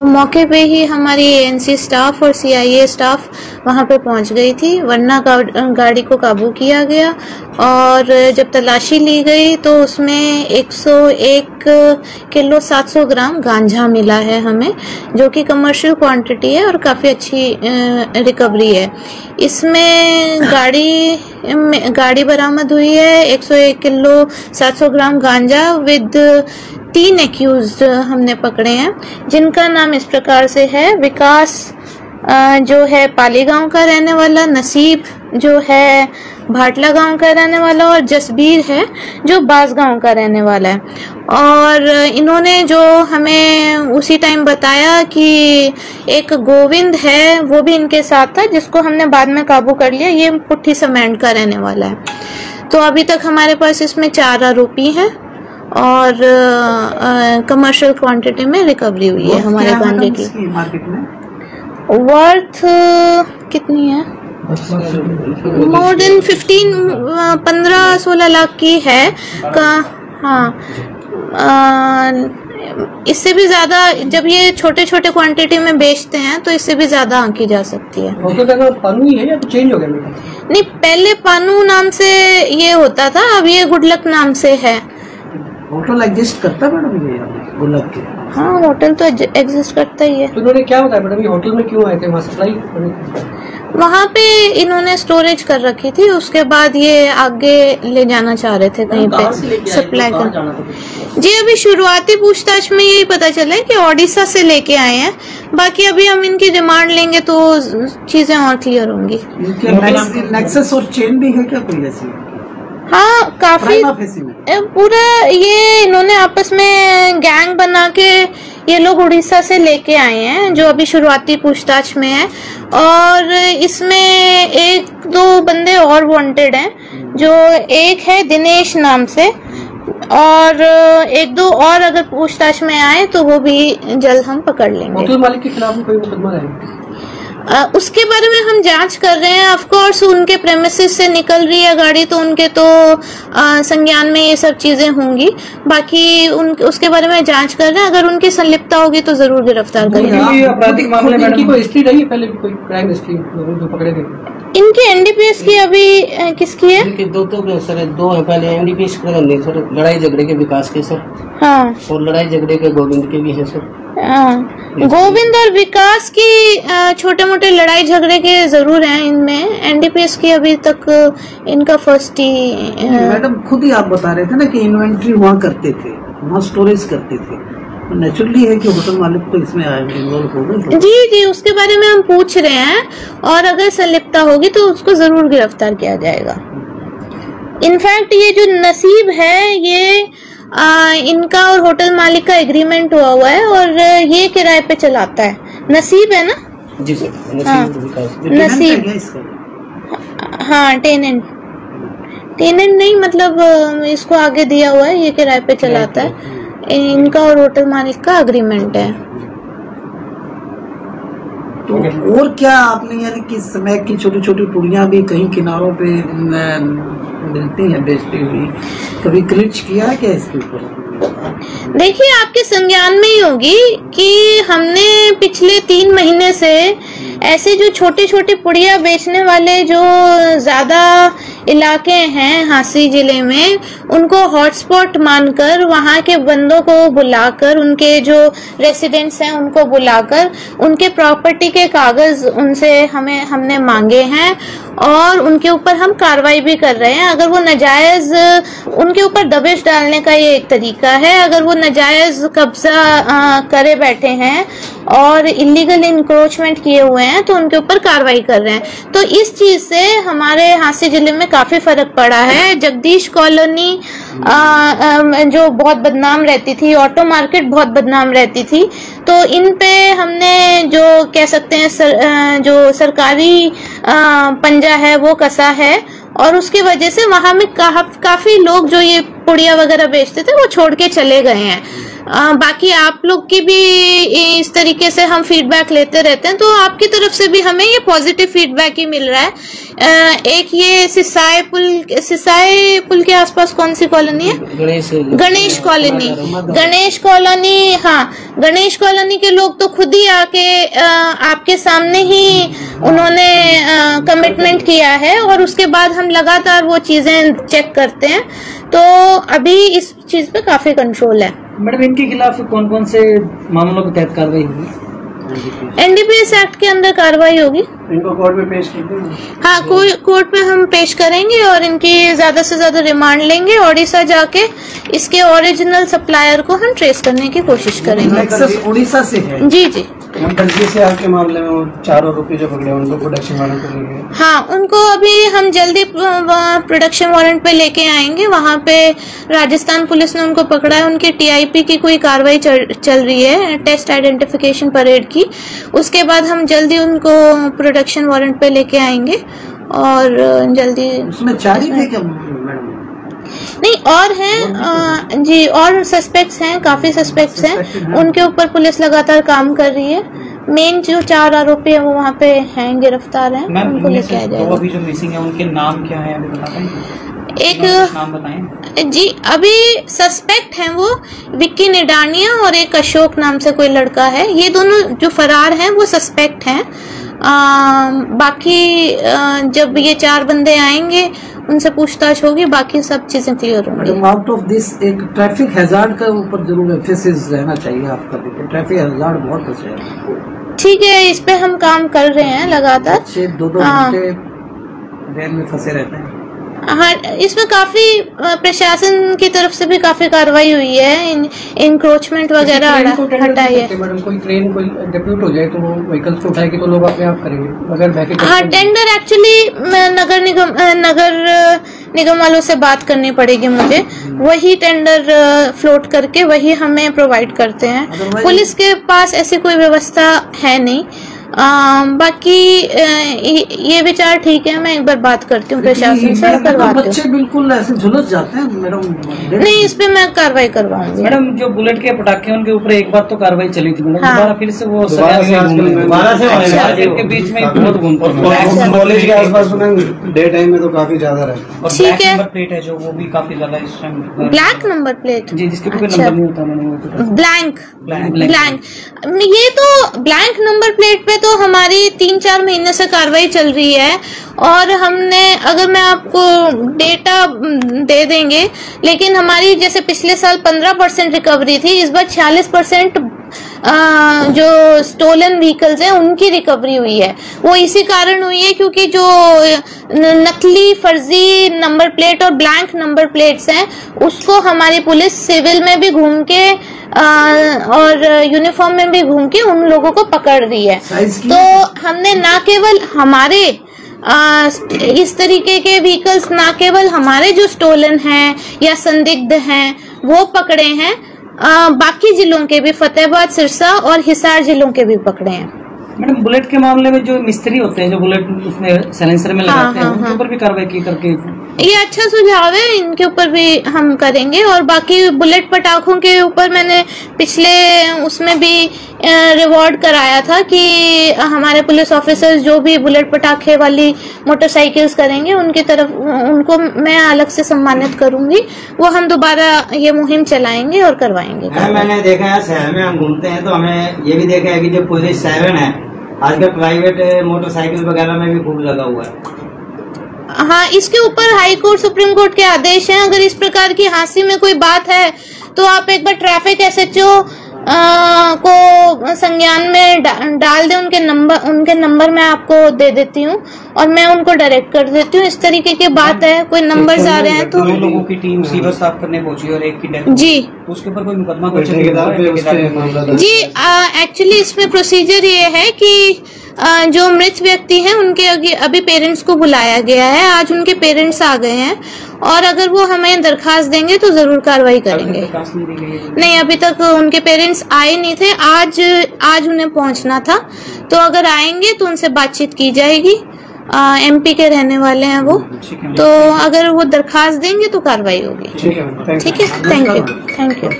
मौके पे ही हमारी एएनसी स्टाफ और सीआईए स्टाफ वहां पे पहुंच गई थी, वरना गाड़ी को काबू किया गया। और जब तलाशी ली गई तो उसमें 101 किलो 700 ग्राम गांजा मिला है हमें, जो कि कमर्शियल क्वांटिटी है और काफ़ी अच्छी रिकवरी है। इसमें गाड़ी बरामद हुई है, 101 किलो 700 ग्राम गांजा विद 3 एक्यूज्ड हमने पकड़े हैं, जिनका नाम इस प्रकार से है। विकास जो है पाली गांव का रहने वाला, नसीब जो है भाटला गांव का रहने वाला और जसबीर है जो बास गांव का रहने वाला है। और इन्होंने जो हमें उसी टाइम बताया कि एक गोविंद है वो भी इनके साथ था, जिसको हमने बाद में काबू कर लिया, ये पुट्ठी समेंट का रहने वाला है। तो अभी तक हमारे पास इसमें 4 आरोपी हैं और कमर्शियल क्वांटिटी में रिकवरी हुई है हमारे गांजे की। मार्केट में वर्थ कितनी है? मोर देन 15-16 लाख की है हाँ। इससे भी ज्यादा, जब ये छोटे छोटे क्वांटिटी में बेचते हैं तो इससे भी ज्यादा आंकी जा सकती है। पानू ही है या तो चेंज हो गया? नहीं, पहले पानू नाम से ये होता था, अब ये गुडलक नाम से है। होटल एग्जिस्ट करता है मैडम ये गुडलक के? हाँ, होटल तो एग्जिस्ट करता ही है। तो उन्होंने क्या बताया मैडम, ये होटल में क्यों आए थे? वहाँ सप्लाई वहाँ पे इन्होंने स्टोरेज कर रखी थी, उसके बाद ये आगे ले जाना चाह रहे थे कहीं पे सप्लाई कर। जी, अभी शुरुआती पूछताछ में यही पता चला है कि ओडिशा से लेके आए हैं। बाकी अभी हम इनकी डिमांड लेंगे तो चीजें और क्लियर होंगी। नेक्सस और चेन भी है क्या कोई ऐसी? हाँ, काफी पूरा ये इन्होंने आपस में गैंग बना के ये लोग उड़ीसा से लेके आए हैं, जो अभी शुरुआती पूछताछ में है। और इसमें 1-2 बंदे और वांटेड हैं, जो एक है दिनेश नाम से, और 1-2 और अगर पूछताछ में आए तो वो भी जल्द हम पकड़ लेंगे। होटल मालिक के खिलाफ कोई मुकदमा है? उसके बारे में हम जांच कर रहे हैं। ऑफ कोर्स उनके प्रेमिसेस से निकल रही है गाड़ी, तो उनके तो संज्ञान में ये सब चीजें होंगी। बाकी उसके बारे में जांच कर रहे हैं, अगर उनकी संलिप्तता होगी तो जरूर गिरफ्तार करेंगे। आपराधिक मामले में कोई हिस्ट्री रही है पहले भी, कोई क्राइम हिस्ट्री जो पकड़े गए? इनकी एनडीपीएस की अभी किसकी है? इनके 2 सर, 2 है पहले एनडीपीएस नहीं सर, लड़ाई झगड़े के विकास के सर। हाँ, और लड़ाई झगड़े के गोविंद के भी है सर। गोविंद और विकास की छोटे मोटे लड़ाई झगड़े के जरूर हैं इनमें। एनडीपीएस की अभी तक इनका फर्स्ट ही। मैडम खुद ही आप बता रहे थे ना कि इन्वेंट्री वहाँ करते थे, वहाँ स्टोरेज करते थे, नेचुरली है कि होटल मालिक तो इसमें इन्वॉल्व होगा। जी, उसके बारे में हम पूछ रहे हैं, और अगर संलिप्तता होगी तो उसको जरूर गिरफ्तार किया जाएगा। इनफैक्ट ये जो नसीब है, ये इनका और होटल मालिक का एग्रीमेंट हुआ है और ये किराए पे चलाता है। नसीब है ना? जी सर, नसीब। हाँ, टेनेंट नहीं, मतलब इसको आगे दिया हुआ है, ये किराए पे चलाता है। इनका और होटल मालिक का एग्रीमेंट है। तो और क्या आपने, यानी कि समय की छोटी छोटी पुड़ियां भी कहीं किनारों पे मिलती हैं बेचती हुई, कभी क्लिच किया है क्या इसके ऊपर? देखिए, आपके संज्ञान में ही होगी कि हमने पिछले 3 महीने से ऐसे जो छोटे छोटे पुड़िया बेचने वाले जो ज्यादा इलाके हैं हांसी जिले में, उनको हॉटस्पॉट मानकर वहां के बंदों को बुलाकर, उनके जो रेसिडेंट्स हैं उनको बुलाकर उनके प्रॉपर्टी के कागज उनसे हमने मांगे हैं और उनके ऊपर हम कार्रवाई भी कर रहे हैं। अगर वो नाजायज, उनके ऊपर दबिश डालने का ये एक तरीका है। अगर वो नाजायज कब्जा करे बैठे हैं और इलीगल इंक्रोचमेंट किए हुए हैं तो उनके ऊपर कार्रवाई कर रहे हैं। तो इस चीज से हमारे हांसी जिले में काफी फर्क पड़ा है। जगदीश कॉलोनी जो बहुत बदनाम रहती थी, ऑटो मार्केट बहुत बदनाम रहती थी, तो इन पे हमने जो कह सकते हैं जो सरकारी पंजा है वो कसा है, और उसकी वजह से वहां में काफी लोग जो ये पुड़िया वगैरह बेचते थे वो छोड़ के चले गए हैं। बाकी आप लोग की भी इस तरीके से हम फीडबैक लेते रहते हैं, तो आपकी तरफ से भी हमें ये पॉजिटिव फीडबैक ही मिल रहा है। एक ये सिसाई पुल के आसपास कौन सी कॉलोनी है? गणेश कॉलोनी। हाँ, गणेश कॉलोनी के लोग तो खुद ही आके आपके सामने ही उन्होंने कमिटमेंट किया है, और उसके बाद हम लगातार वो चीजें चेक करते हैं, तो अभी इस चीज पे काफी कंट्रोल है। मैडम, इनके खिलाफ कौन कौन से मामलों के तहत कार्रवाई होगी? एनडीपीएस एक्ट के अंदर कार्रवाई होगी। इनको कोर्ट में पेश करेंगे? हाँ, कोर्ट में हम पेश करेंगे और इनकी ज्यादा से ज्यादा रिमांड लेंगे। ओडिशा जाके इसके ओरिजिनल सप्लायर को हम ट्रेस करने की कोशिश करेंगे। उड़ीसा से है? जी जी। से आपके मामले में वो 4 आरोपी जो पकड़े उनको प्रोडक्शन वारंट पे लेंगे? हाँ, उनको अभी हम जल्दी प्रोडक्शन वारंट पे लेके आएंगे। वहाँ पे राजस्थान पुलिस ने उनको पकड़ा है, उनकी टीआईपी की कोई कार्रवाई चल रही है, टेस्ट आइडेंटिफिकेशन परेड की। उसके बाद हम जल्दी उनको प्रोडक्शन वारंट पे लेके आएंगे और जल्दी। उसमें 4 ही थे क्या मैडम? नहीं, और हैं जी, और सस्पेक्ट्स हैं, काफी सस्पेक्ट्स हैं, उनके ऊपर पुलिस लगातार काम कर रही है। मेन जो 4 आरोपी है वो वहाँ पे हैं, गिरफ्तार हैं, उनको लेके आ जाएगा। अभी जो मिसिंग है उनके नाम क्या है अभी बता पाएंगे? एक नाम बताएं जी। अभी सस्पेक्ट हैं वो विक्की निडानिया और एक अशोक नाम से कोई लड़का है। ये दोनों जो फरार हैं वो सस्पेक्ट हैं। बाकी जब ये 4 बंदे आएंगे उनसे पूछताछ होगी, बाकी सब चीजें क्लियर होंगी। आउट ऑफ दिस एक ट्रैफिक हैजार्ड का ऊपर जरूर एम्फेसिस रहना चाहिए आपका, ट्रैफिक हैजार्ड बहुत बचे हैं। ठीक है, इस पे हम काम कर रहे हैं लगातार। 2-2 घंटे वैन में फंसे रहते हैं। हाँ, इसमें काफी प्रशासन की तरफ से भी काफी कार्रवाई हुई है, इंक्रोचमेंट वगैरह हटाई है। मैडम, कोई ट्रेन कोई डिप्यूट हो जाए तो वो व्हीकल्स को उठाएगी तो लोग अपने आप करेंगे अगर हाँ, टेंडर एक्चुअली नगर निगम वालों से बात करनी पड़ेगी मुझे, वही टेंडर फ्लोट करके वही हमें प्रोवाइड करते हैं। पुलिस के पास ऐसी कोई व्यवस्था है नहीं। बाकी ये विचार ठीक है, मैं एक बार बात करती हूँ प्रशासन से, करवाती हूँ। बच्चे बिल्कुल ऐसे झुलस जाते हैं मैडम। नहीं, इस पे मैं कार्रवाई करवाऊंगी। मैडम, जो बुलेट के पटाखे उनके ऊपर एक बार तो कार्रवाई चली थी मैडम, हाँ। दोबारा फिर से वो के बीच में बहुत कॉलेज के आसपास डे टाइम में तो काफी ज्यादा रहता है। ठीक है, नंबर प्लेट है जो वो भी काफी ज्यादा इस टाइम ब्लैक नंबर प्लेट जी, जिसके कोई नंबर नहीं होता मैंने ब्लैंक। ये तो ब्लैंक नंबर प्लेट पे तो हमारी 3-4 महीने से कार्रवाई चल रही है, और हमने, अगर मैं आपको डेटा दे देंगे, लेकिन हमारी जैसे पिछले साल 15% रिकवरी थी, इस बार 46% जो स्टोलन व्हीकल्स हैं उनकी रिकवरी हुई है। वो इसी कारण हुई है क्योंकि जो नकली फर्जी नंबर प्लेट और ब्लैंक नंबर प्लेट्स हैं उसको हमारी पुलिस सिविल में भी घूम के और यूनिफॉर्म में भी घूम के उन लोगों को पकड़ रही है। तो हमने ना केवल हमारे इस तरीके के व्हीकल्स, ना केवल हमारे जो स्टोलन हैं या संदिग्ध हैं वो पकड़े हैं, बाकी जिलों के भी, फतेहाबाद, सिरसा और हिसार जिलों के भी पकड़े हैं। मैडम, बुलेट के मामले में जो मिस्त्री होते हैं जो बुलेट उसमें साइलेंसर में लगाते हैं, उनके ऊपर भी कार्रवाई की करके, ये अच्छा सुझाव है, इनके ऊपर भी हम करेंगे। और बाकी बुलेट पटाखों के ऊपर मैंने पिछले उसमें भी रिवॉर्ड कराया था कि हमारे पुलिस ऑफिसर्स जो भी बुलेट पटाखे वाली मोटरसाइकिल्स करेंगे उनको मैं अलग से सम्मानित करूंगी। वो हम दोबारा ये मुहिम चलाएंगे और करवाएंगे। मैंने देखा है शहर में हम घूमते हैं तो हमें ये भी देखा है कि जो पुलिस सायरन है आजकल प्राइवेट मोटरसाइकिल वगैरह में भी खूब लगा हुआ है। हाँ, इसके ऊपर हाई कोर्ट, सुप्रीम कोर्ट के आदेश हैं। अगर इस प्रकार की हांसी में कोई बात है तो आप एक बार ट्रैफिक एसएचओ को संज्ञान में डाल दें। उनके नंबर मैं आपको दे देती हूँ और मैं उनको डायरेक्ट कर देती हूँ। इस तरीके की बात है, कोई नंबर्स आ रहे हैं तो 2 लोगों की टीम सीवर साफ करने पहुंची और एक की डेथ जी, तो उसके ऊपर कोई मुकदमा जी। एक्चुअली इसमें प्रोसीजर ये है कि जो मृत व्यक्ति हैं उनके अभी पेरेंट्स को बुलाया गया है। आज उनके पेरेंट्स आ गए हैं और अगर वो हमें दरखास्त देंगे तो जरूर कार्रवाई करेंगे। नहीं, अभी तक उनके पेरेंट्स आए नहीं थे, आज उन्हें पहुंचना था, तो अगर आएंगे तो उनसे बातचीत की जाएगी। एमपी के रहने वाले हैं वो, तो अगर वो दरखास्त देंगे तो कार्रवाई होगी। ठीक है, थैंक यू।